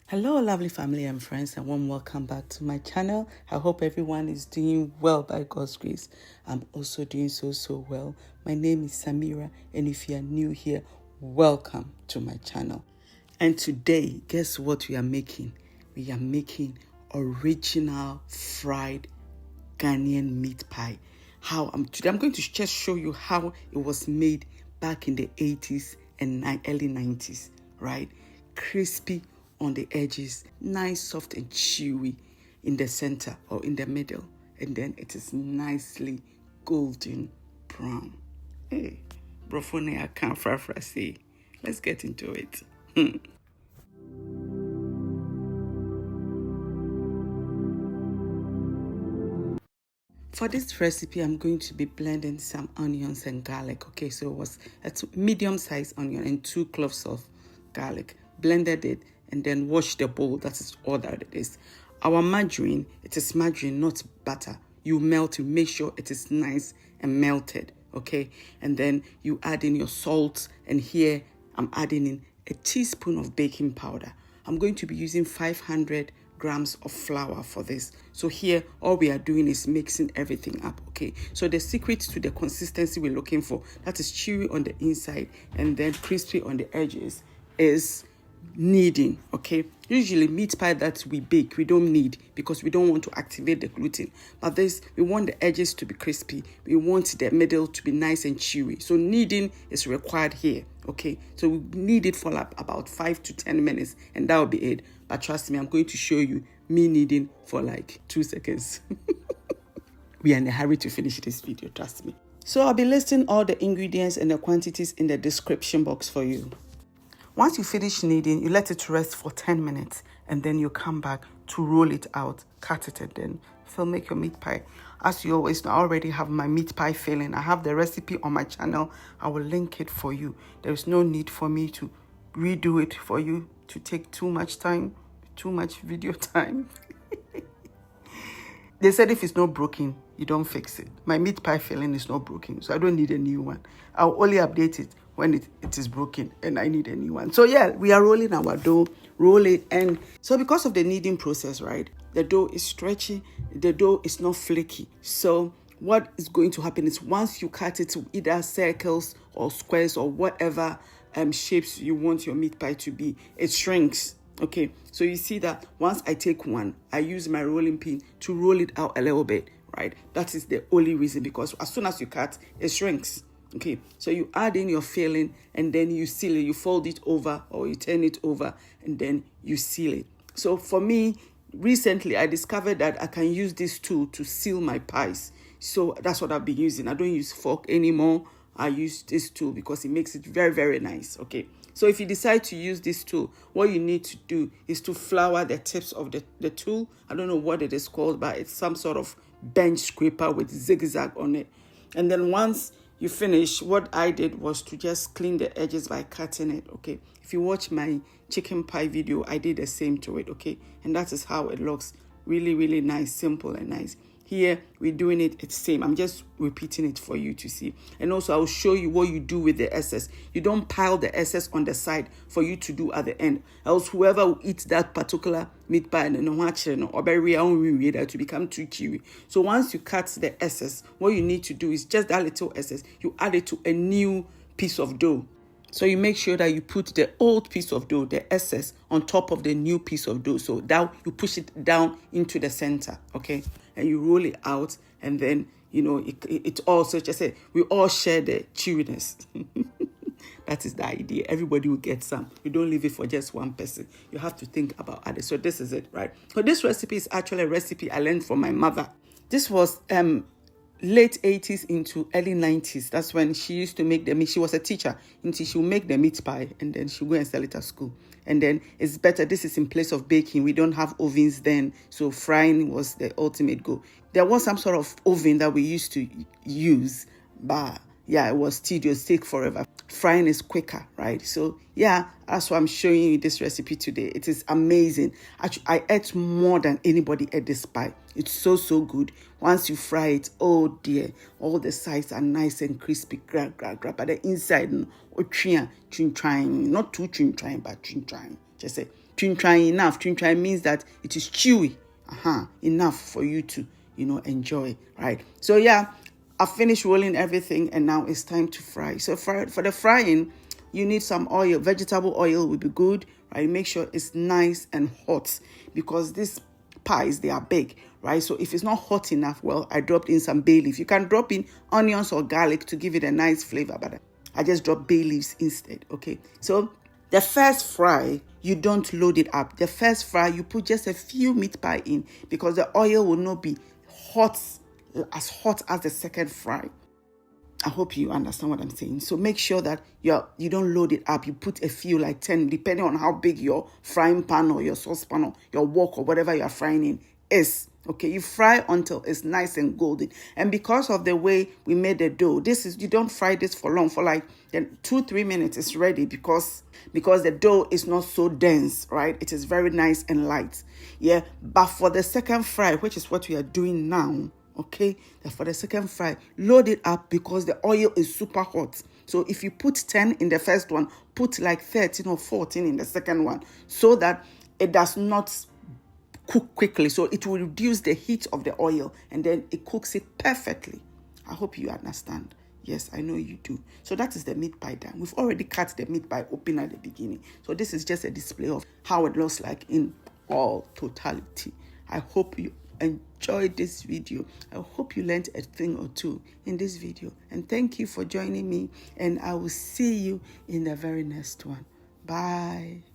Hello lovely family and friends, and warm welcome back to my channel. I hope everyone is doing well by God's grace. I'm also doing so well. My name is Samira, and if you are new here, welcome to my channel. And today, guess what we are making? We are making original fried Ghanaian meat pie. Today I'm going to just show you how it was made back in the 80s and early 90s, right? Crispy on the edges, nice, soft and chewy in the center or in the middle, and then it is nicely golden brown. Hey, brofone I can't say. Let's get into it. For this recipe, I'm going to be blending some onions and garlic. Okay, so it was a medium-sized onion and 2 cloves of garlic. Blended it and then washed the bowl. That is all that it is. Our margarine, it is margarine, not butter. You melt it, make sure it is nice and melted. Okay, and then you add in your salt, and here I'm adding in a teaspoon of baking powder. I'm going to be using 500 grams of flour for this. So here, all we are doing is mixing everything up, okay? So the secret to the consistency we're looking for, that is chewy on the inside and then crispy on the edges, is kneading, okay? Usually meat pie that we bake, we don't knead because we don't want to activate the gluten. But this, we want the edges to be crispy. We want the middle to be nice and chewy. So kneading is required here, okay? So we knead it for like about 5 to 10 minutes and that will be it. But trust me, I'm going to show you me kneading for like 2 seconds. We are in a hurry to finish this video, trust me. So I'll be listing all the ingredients and the quantities in the description box for you. Once you finish kneading, you let it rest for 10 minutes and then you come back to roll it out, cut it, and then make your meat pie. As you always know, I already have my meat pie filling. I have the recipe on my channel. I will link it for you. There is no need for me to redo it for you to take too much time, too much video time. They said if it's not broken, you don't fix it. My meat pie filling is not broken, so I don't need a new one. I'll only update it when it is broken and I need a new one. So yeah, we are rolling our dough, roll it. And so because of the kneading process, right, the dough is stretchy, the dough is not flaky. So what is going to happen is once you cut it to either circles or squares or whatever shapes you want your meat pie to be, it shrinks. Okay, so you see that once I take one, I use my rolling pin to roll it out a little bit, right? That is the only reason, because as soon as you cut, it shrinks. Okay, so you add in your filling and then you seal it. You fold it over or you turn it over and then you seal it. So for me, recently I discovered that I can use this tool to seal my pies. So that's what I've been using. I don't use fork anymore. I use this tool because it makes it very nice. Okay, so if you decide to use this tool, what you need to do is to flour the tips of the tool. I don't know what it is called, but it's some sort of bench scraper with zigzag on it. And then once you finish, what I did was to just clean the edges by cutting it, okay? If you watch my chicken pie video, I did the same to it, okay? And that is how it looks. Really nice, simple and nice. Here, we're doing it's same. I'm just repeating it for you to see. And also, I'll show you what you do with the excess. You don't pile the excess on the side for you to do at the end. Else, whoever will eat that particular meat pie and watch it or bury that to become too chewy. So once you cut the excess, what you need to do is just that little excess. You add it to a new piece of dough. So you make sure that you put the old piece of dough, the excess, on top of the new piece of dough. So now you push it down into the center, okay? And you roll it out, and then, you know, it also, just say, we all share the chewiness. That is the idea. Everybody will get some. You don't leave it for just one person. You have to think about others. So this is it, right? So this recipe is actually a recipe I learned from my mother. This was late 80s into early 90s. That's when she used to make the meat. She was a teacher, and she would make the meat pie and then she'll go and sell it at school. And then it's better. This is in place of baking. We don't have ovens then, so frying was the ultimate goal. There was some sort of oven that we used to use, but yeah, it was tedious, take forever. Frying is quicker, right? So yeah, that's why I'm showing you this recipe today. It is amazing. Actually, I ate more than anybody ate this pie. It's so good. Once you fry it, oh dear, all the sides are nice and crispy, but the inside, not too chin-trying, but chin-trying. Just say, Twin enough. Twin means that it is chewy. Enough for you to, enjoy, right? So yeah, I've finished rolling everything and now it's time to fry. So for the frying, you need some oil. Vegetable oil will be good, right? Make sure it's nice and hot because these pies, they are big, right? So if it's not hot enough, well, I dropped in some bay leaf. You can drop in onions or garlic to give it a nice flavor, but I just dropped bay leaves instead, okay? So the first fry, you don't load it up. The first fry, you put just a few meat pie in because the oil will not be as hot as the second fry. I hope you understand what I'm saying. So make sure that you don't load it up. You put a few, like 10, depending on how big your frying pan or your saucepan or your wok or whatever you're frying in is. Okay, you fry until it's nice and golden. And because of the way we made the dough, you don't fry this for long, for like 2-3 minutes, it's ready because the dough is not so dense, right? It is very nice and light. Yeah, but for the second fry, which is what we are doing now, okay, for the second fry, load it up because the oil is super hot. So if you put 10 in the first one, put like 13 or 14 in the second one so that it does not cook quickly. So it will reduce the heat of the oil and then it cooks it perfectly. I hope you understand. Yes, I know you do. So that is the meat pie done. We've already cut the meat pie open at the beginning. So this is just a display of how it looks like in all totality. I hope you enjoyed this video. I hope you learned a thing or two in this video. And thank you for joining me. And I will see you in the very next one. Bye.